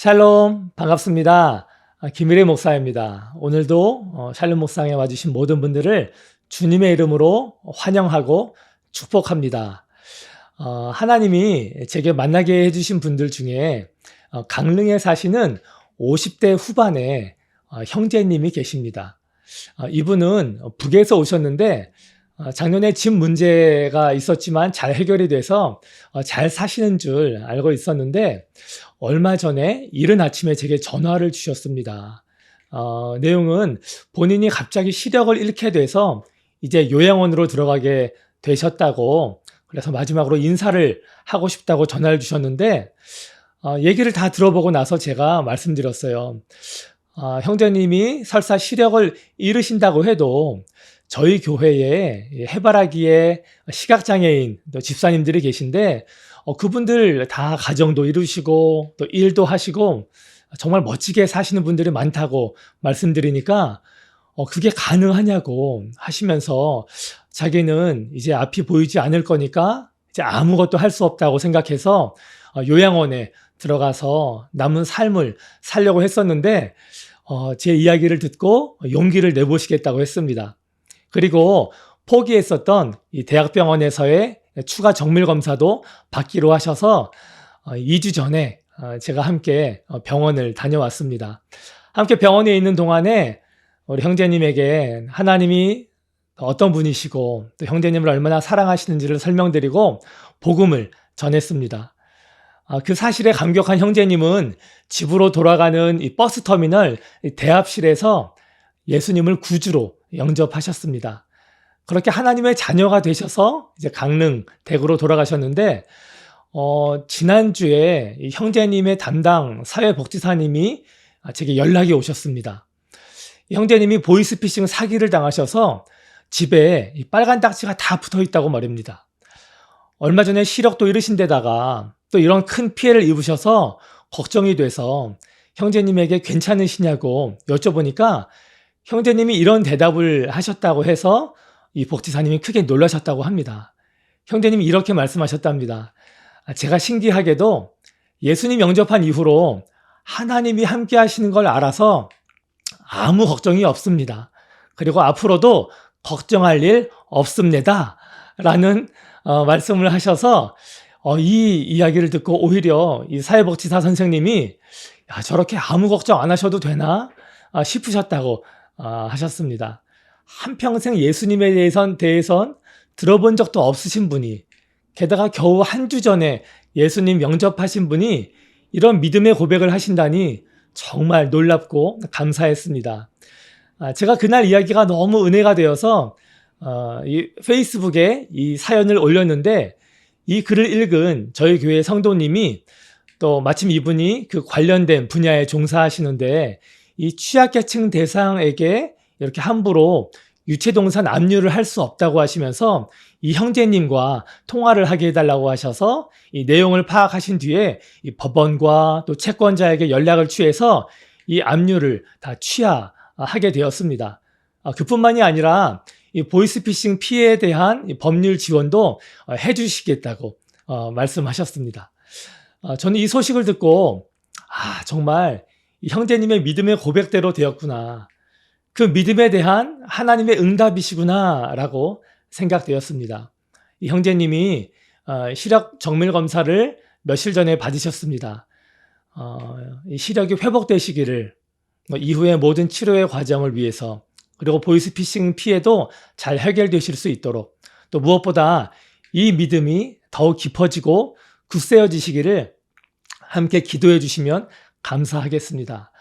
샬롬 반갑습니다. 김일의 목사입니다. 오늘도 샬롬 목상에 와주신 모든 분들을 주님의 이름으로 환영하고 축복합니다. 하나님이 제게 만나게 해주신 분들 중에 강릉에 사시는 50대 후반의 형제님이 계십니다. 이분은 북에서 오셨는데 작년에 집 문제가 있었지만 잘 해결이 돼서 잘 사시는 줄 알고 있었는데 얼마 전에 이른 아침에 제게 전화를 주셨습니다. 내용은 본인이 갑자기 시력을 잃게 돼서 이제 요양원으로 들어가게 되셨다고, 그래서 마지막으로 인사를 하고 싶다고 전화를 주셨는데 얘기를 다 들어보고 나서 제가 말씀드렸어요. 형제님이 설사 시력을 잃으신다고 해도 저희 교회에 해바라기에 시각장애인 또 집사님들이 계신데 그분들 다 가정도 이루시고 또 일도 하시고 정말 멋지게 사시는 분들이 많다고 말씀드리니까 그게 가능하냐고 하시면서 자기는 이제 앞이 보이지 않을 거니까 이제 아무것도 할 수 없다고 생각해서 요양원에 들어가서 남은 삶을 살려고 했었는데 제 이야기를 듣고 용기를 내보시겠다고 했습니다. 그리고 포기했었던 이 대학병원에서의 추가 정밀 검사도 받기로 하셔서 2주 전에 제가 함께 병원을 다녀왔습니다. 함께 병원에 있는 동안에 우리 형제님에게 하나님이 어떤 분이시고 또 형제님을 얼마나 사랑하시는지를 설명드리고 복음을 전했습니다. 그 사실에 감격한 형제님은 집으로 돌아가는 이 버스터미널 대합실에서 예수님을 구주로 영접하셨습니다. 그렇게 하나님의 자녀가 되셔서 이제 강릉 대구로 돌아가셨는데 지난주에 이 형제님의 담당 사회복지사님이 제게 연락이 오셨습니다. 이 형제님이 보이스피싱 사기를 당하셔서 집에 이 빨간 딱지가 다 붙어 있다고 말입니다. 얼마 전에 시력도 잃으신 데다가 또 이런 큰 피해를 입으셔서 걱정이 돼서 형제님에게 괜찮으시냐고 여쭤보니까 형제님이 이런 대답을 하셨다고 해서 이 복지사님이 크게 놀라셨다고 합니다. 형제님이 이렇게 말씀하셨답니다. 제가 신기하게도 예수님 영접한 이후로 하나님이 함께 하시는 걸 알아서 아무 걱정이 없습니다. 그리고 앞으로도 걱정할 일 없습니다. 라는 말씀을 하셔서 이 이야기를 듣고 오히려 이 사회복지사 선생님이 저렇게 아무 걱정 안 하셔도 되나 싶으셨다고 하셨습니다. 한평생 예수님에 대해선 들어본 적도 없으신 분이, 게다가 겨우 한 주 전에 예수님 영접하신 분이 이런 믿음의 고백을 하신다니 정말 놀랍고 감사했습니다. 제가 그날 이야기가 너무 은혜가 되어서 이 페이스북에 이 사연을 올렸는데 이 글을 읽은 저희 교회 성도님이 또 마침 이분이 그 관련된 분야에 종사하시는데 이 취약계층 대상에게 이렇게 함부로 유체동산 압류를 할 수 없다고 하시면서 이 형제님과 통화를 하게 해달라고 하셔서 이 내용을 파악하신 뒤에 이 법원과 또 채권자에게 연락을 취해서 이 압류를 다 취하하게 되었습니다. 그뿐만이 아니라 이 보이스피싱 피해에 대한 이 법률 지원도 해주시겠다고 말씀하셨습니다. 저는 이 소식을 듣고 정말 이 형제님의 믿음의 고백대로 되었구나. 그 믿음에 대한 하나님의 응답이시구나 라고 생각되었습니다. 이 형제님이 시력 정밀 검사를 며칠 전에 받으셨습니다. 이 시력이 회복되시기를, 이후의 모든 치료의 과정을 위해서, 그리고 보이스피싱 피해도 잘 해결되실 수 있도록, 또 무엇보다 이 믿음이 더욱 깊어지고 굳세어지시기를 함께 기도해 주시면 감사하겠습니다.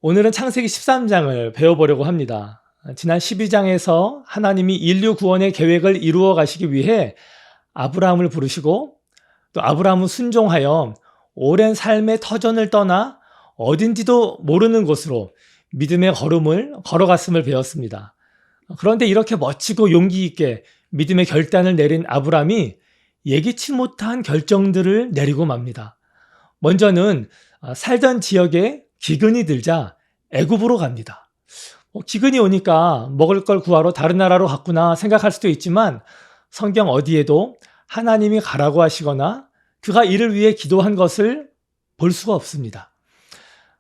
오늘은 창세기 13장을 배워보려고 합니다. 지난 12장에서 하나님이 인류 구원의 계획을 이루어 가시기 위해 아브라함을 부르시고 또 아브라함은 순종하여 오랜 삶의 터전을 떠나 어딘지도 모르는 곳으로 믿음의 걸음을 걸어갔음을 배웠습니다. 그런데 이렇게 멋지고 용기 있게 믿음의 결단을 내린 아브라함이 예기치 못한 결정들을 내리고 맙니다. 먼저는 살던 지역에 기근이 들자 애굽으로 갑니다. 기근이 오니까 먹을 걸 구하러 다른 나라로 갔구나 생각할 수도 있지만 성경 어디에도 하나님이 가라고 하시거나 그가 이를 위해 기도한 것을 볼 수가 없습니다.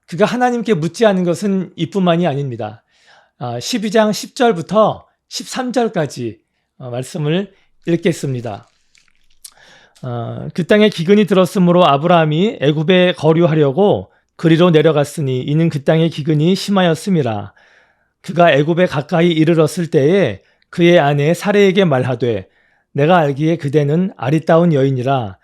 그가 하나님께 묻지 않은 것은 이뿐만이 아닙니다. 12장 10절부터 13절까지 말씀을 읽겠습니다. 그 땅에 기근이 들었으므로 아브라함이 애굽에 거류하려고 그리로 내려갔으니 이는 그 땅에 기근이 심하였음이라. 그가 애굽에 가까이 이르렀을 때에 그의 아내 사레에게 말하되 내가 알기에 그대는 아리따운 여인이라.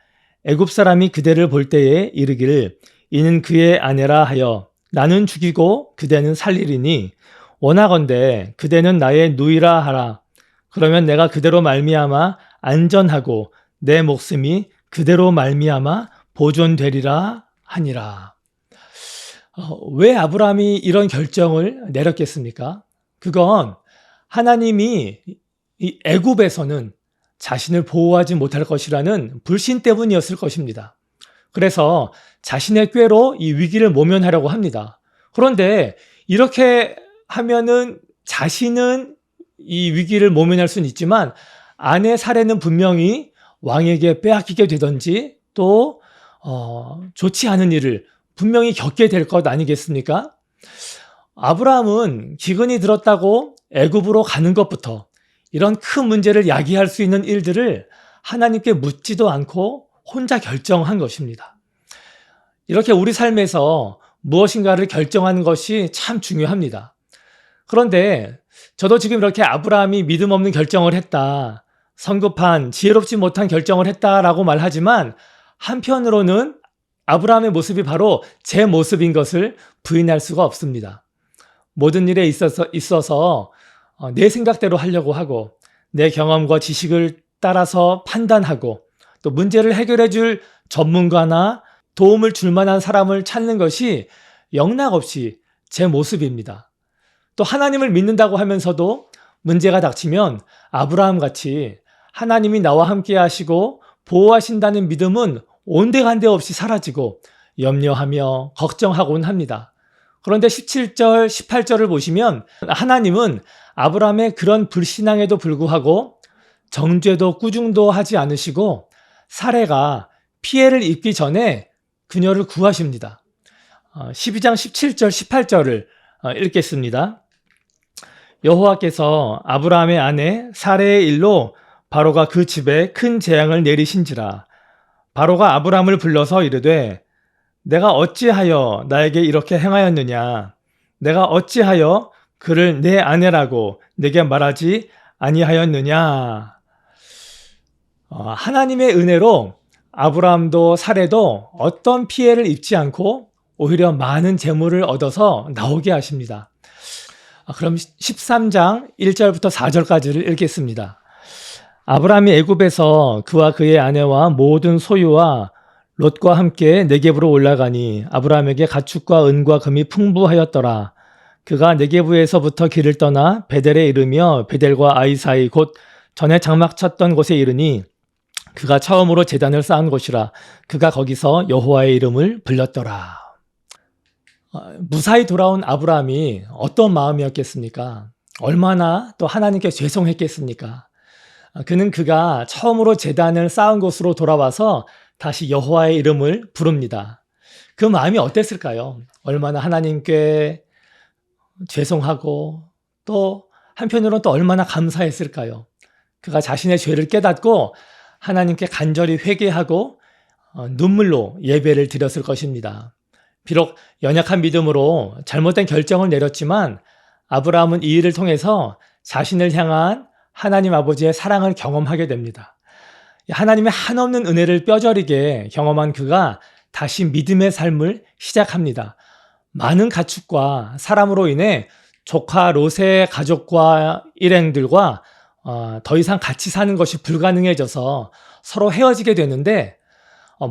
애굽 사람이 그대를 볼 때에 이르기를 이는 그의 아내라 하여 나는 죽이고 그대는 살리리니 원하건대 그대는 나의 누이라 하라. 그러면 내가 그대로 말미암아 안전하고 내 목숨이 그대로 말미암아 보존되리라 하니라. 왜 아브라함이 이런 결정을 내렸겠습니까? 그건 하나님이 이 애굽에서는 자신을 보호하지 못할 것이라는 불신 때문이었을 것입니다. 그래서 자신의 꾀로 이 위기를 모면하려고 합니다. 그런데 이렇게 하면은 자신은 이 위기를 모면할 수는 있지만 아내 사례는 분명히 왕에게 빼앗기게 되든지 또 좋지 않은 일을 분명히 겪게 될 것 아니겠습니까? 아브라함은 기근이 들었다고 애굽으로 가는 것부터 이런 큰 문제를 야기할 수 있는 일들을 하나님께 묻지도 않고 혼자 결정한 것입니다. 이렇게 우리 삶에서 무엇인가를 결정하는 것이 참 중요합니다. 그런데 저도 지금 이렇게 아브라함이 믿음 없는 결정을 했다, 성급한 지혜롭지 못한 결정을 했다라고 말하지만 한편으로는 아브라함의 모습이 바로 제 모습인 것을 부인할 수가 없습니다. 모든 일에 있어서 내 생각대로 하려고 하고 내 경험과 지식을 따라서 판단하고 또 문제를 해결해 줄 전문가나 도움을 줄 만한 사람을 찾는 것이 영락없이 제 모습입니다. 또 하나님을 믿는다고 하면서도 문제가 닥치면 아브라함 같이 하나님이 나와 함께 하시고 보호하신다는 믿음은 온데간데 없이 사라지고 염려하며 걱정하곤 합니다. 그런데 17절, 18절을 보시면 하나님은 아브라함의 그런 불신앙에도 불구하고 정죄도 꾸중도 하지 않으시고 사레가 피해를 입기 전에 그녀를 구하십니다. 12장 17절, 18절을 읽겠습니다. 여호와께서 아브라함의 아내 사레의 일로 바로가 그 집에 큰 재앙을 내리신지라. 바로가 아브라함을 불러서 이르되 내가 어찌하여 나에게 이렇게 행하였느냐? 내가 어찌하여 그를 내 아내라고 내게 말하지 아니하였느냐? 하나님의 은혜로 아브라함도 사레도 어떤 피해를 입지 않고 오히려 많은 재물을 얻어서 나오게 하십니다. 그럼 13장 1절부터 4절까지를 읽겠습니다. 아브라함이 애굽에서 그와 그의 아내와 모든 소유와 롯과 함께 네겝으로 올라가니 아브라함에게 가축과 은과 금이 풍부하였더라. 그가 네겝에서부터 길을 떠나 베델에 이르며 베델과 아이 사이 곧 전에 장막 쳤던 곳에 이르니 그가 처음으로 제단을 쌓은 곳이라. 그가 거기서 여호와의 이름을 불렀더라. 무사히 돌아온 아브라함이 어떤 마음이었겠습니까? 얼마나 또 하나님께 죄송했겠습니까? 그가 처음으로 제단을 쌓은 곳으로 돌아와서 다시 여호와의 이름을 부릅니다. 그 마음이 어땠을까요? 얼마나 하나님께 죄송하고 또 한편으로는 또 얼마나 감사했을까요? 그가 자신의 죄를 깨닫고 하나님께 간절히 회개하고 눈물로 예배를 드렸을 것입니다. 비록 연약한 믿음으로 잘못된 결정을 내렸지만 아브라함은 이 일을 통해서 자신을 향한 하나님 아버지의 사랑을 경험하게 됩니다. 하나님의 한없는 은혜를 뼈저리게 경험한 그가 다시 믿음의 삶을 시작합니다. 많은 가축과 사람으로 인해 조카 롯의 가족과 일행들과 더 이상 같이 사는 것이 불가능해져서 서로 헤어지게 되는데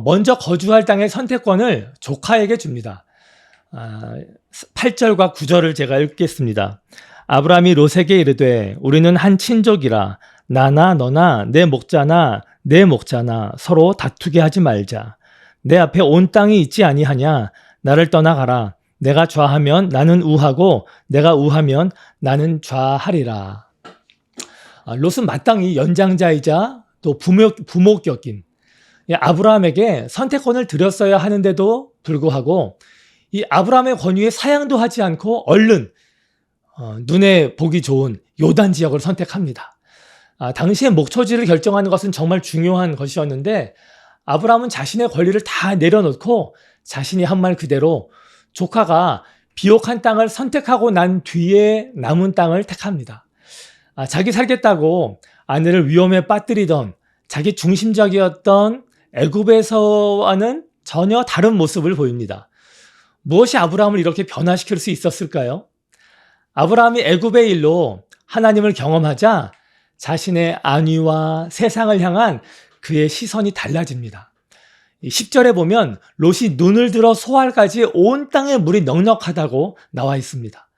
먼저 거주할 땅의 선택권을 조카에게 줍니다. 8절과 9절을 제가 읽겠습니다. 아브라함이 롯에게 이르되 우리는 한 친족이라 나나 너나 내 목자나 내 목자나 서로 다투게 하지 말자. 내 앞에 온 땅이 있지 아니하냐. 나를 떠나가라. 내가 좌하면 나는 우하고 내가 우하면 나는 좌하리라. 롯은 마땅히 연장자이자 또 부모격인 아브라함에게 선택권을 드렸어야 하는데도 불구하고 이 아브라함의 권유에 사양도 하지 않고 얼른 눈에 보기 좋은 요단 지역을 선택합니다. 당시의 목초지를 결정하는 것은 정말 중요한 것이었는데 아브라함은 자신의 권리를 다 내려놓고 자신이 한 말 그대로 조카가 비옥한 땅을 선택하고 난 뒤에 남은 땅을 택합니다. 자기 살겠다고 아내를 위험에 빠뜨리던 자기 중심적이었던 애굽에서와는 전혀 다른 모습을 보입니다. 무엇이 아브라함을 이렇게 변화시킬 수 있었을까요? 아브라함이 애굽의 일로 하나님을 경험하자 자신의 안위와 세상을 향한 그의 시선이 달라집니다. 10절에 보면 롯이 눈을 들어 소알까지 온 땅의 물이 넉넉하다고 나와 있습니다.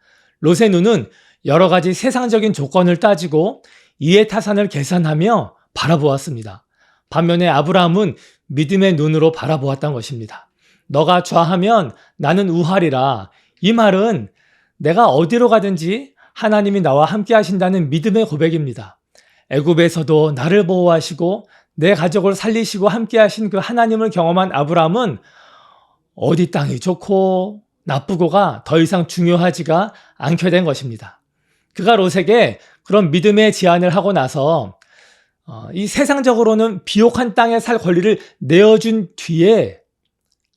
롯의 눈은 여러 가지 세상적인 조건을 따지고 이해타산을 계산하며 바라보았습니다. 반면에 아브라함은 믿음의 눈으로 바라보았던 것입니다. 너가 좌하면 나는 우하리라. 이 말은 내가 어디로 가든지 하나님이 나와 함께 하신다는 믿음의 고백입니다. 애굽에서도 나를 보호하시고 내 가족을 살리시고 함께 하신 그 하나님을 경험한 아브라함은 어디 땅이 좋고 나쁘고가 더 이상 중요하지가 않게 된 것입니다. 그가 롯에게 그런 믿음의 제안을 하고 나서 이 세상적으로는 비옥한 땅에 살 권리를 내어준 뒤에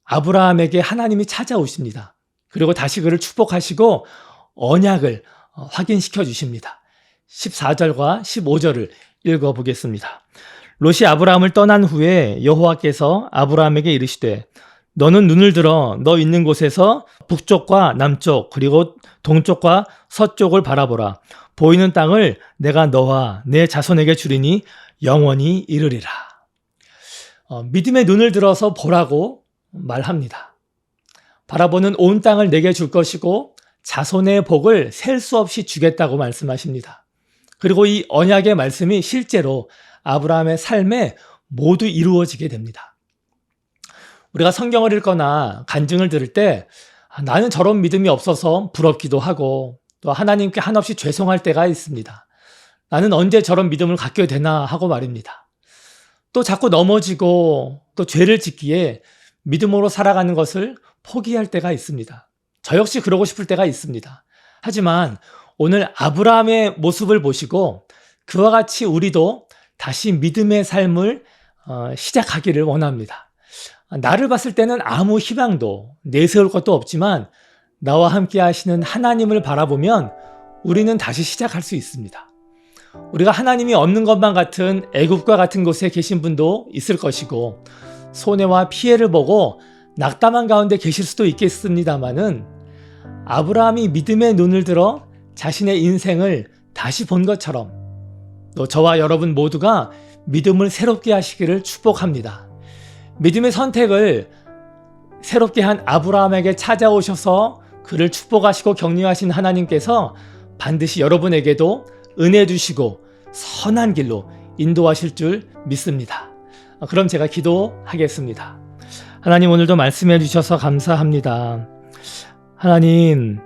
아브라함에게 하나님이 찾아오십니다. 그리고 다시 그를 축복하시고 언약을 확인시켜 주십니다. 14절과 15절을 읽어보겠습니다. 롯이 아브라함을 떠난 후에 여호와께서 아브라함에게 이르시되 너는 눈을 들어 너 있는 곳에서 북쪽과 남쪽 그리고 동쪽과 서쪽을 바라보라. 보이는 땅을 내가 너와 내 자손에게 주리니 영원히 이르리라. 믿음의 눈을 들어서 보라고 말합니다. 바라보는 온 땅을 내게 줄 것이고 자손의 복을 셀 수 없이 주겠다고 말씀하십니다. 그리고 이 언약의 말씀이 실제로 아브라함의 삶에 모두 이루어지게 됩니다. 우리가 성경을 읽거나 간증을 들을 때 나는 저런 믿음이 없어서 부럽기도 하고 또 하나님께 한없이 죄송할 때가 있습니다. 나는 언제 저런 믿음을 갖게 되나 하고 말입니다. 또 자꾸 넘어지고 또 죄를 짓기에 믿음으로 살아가는 것을 포기할 때가 있습니다. 저 역시 그러고 싶을 때가 있습니다. 하지만 오늘 아브라함의 모습을 보시고 그와 같이 우리도 다시 믿음의 삶을 시작하기를 원합니다. 나를 봤을 때는 아무 희망도 내세울 것도 없지만 나와 함께 하시는 하나님을 바라보면 우리는 다시 시작할 수 있습니다. 우리가 하나님이 없는 것만 같은 애굽과 같은 곳에 계신 분도 있을 것이고 손해와 피해를 보고 낙담한 가운데 계실 수도 있겠습니다마는 아브라함이 믿음의 눈을 들어 자신의 인생을 다시 본 것처럼 또 저와 여러분 모두가 믿음을 새롭게 하시기를 축복합니다. 믿음의 선택을 새롭게 한 아브라함에게 찾아오셔서 그를 축복하시고 격려하신 하나님께서 반드시 여러분에게도 은혜 주시고 선한 길로 인도하실 줄 믿습니다. 그럼 제가 기도하겠습니다. 하나님, 오늘도 말씀해 주셔서 감사합니다. 하나님,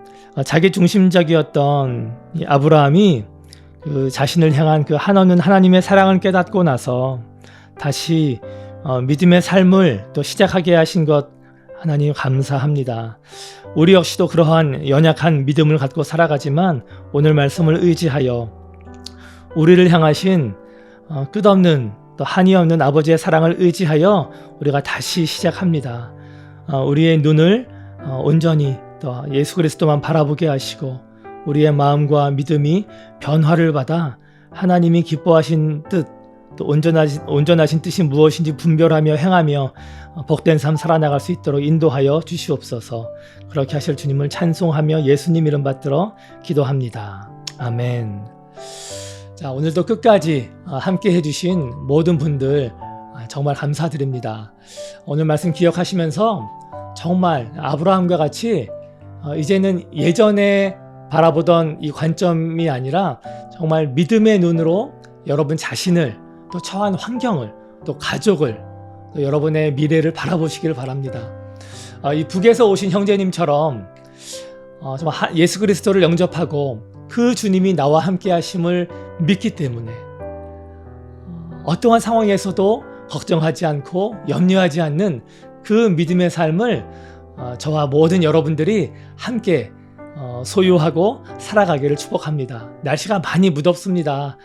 자기 중심적이었던 이 아브라함이 그 자신을 향한 그 한없는 하나님의 사랑을 깨닫고 나서 다시 믿음의 삶을 또 시작하게 하신 것 하나님 감사합니다. 우리 역시도 그러한 연약한 믿음을 갖고 살아가지만 오늘 말씀을 의지하여 우리를 향하신 끝없는 또 한이 없는 아버지의 사랑을 의지하여 우리가 다시 시작합니다. 우리의 눈을 온전히 또 예수 그리스도만 바라보게 하시고 우리의 마음과 믿음이 변화를 받아 하나님이 기뻐하신 뜻, 또 온전하신 뜻이 무엇인지 분별하며 행하며 복된 삶 살아나갈 수 있도록 인도하여 주시옵소서. 그렇게 하실 주님을 찬송하며 예수님 이름 받들어 기도합니다. 아멘. 자, 오늘도 끝까지 함께 해주신 모든 분들 정말 감사드립니다. 오늘 말씀 기억하시면서 정말 아브라함과 같이 이제는 예전에 바라보던 이 관점이 아니라 정말 믿음의 눈으로 여러분 자신을 또 처한 환경을 또 가족을 또 여러분의 미래를 바라보시길 바랍니다. 이 북에서 오신 형제님처럼 정말 예수 그리스도를 영접하고 그 주님이 나와 함께 하심을 믿기 때문에 어떠한 상황에서도 걱정하지 않고 염려하지 않는 그 믿음의 삶을 저와 모든 여러분들이 함께 소유하고 살아가기를 축복합니다. 날씨가 많이 무덥습니다.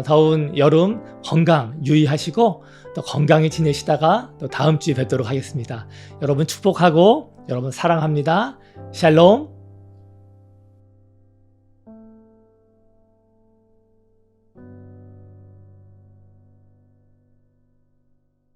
더운 여름 건강 유의하시고 또 건강히 지내시다가 또 다음 주에 뵙도록 하겠습니다. 여러분 축복하고 여러분 사랑합니다. 샬롬.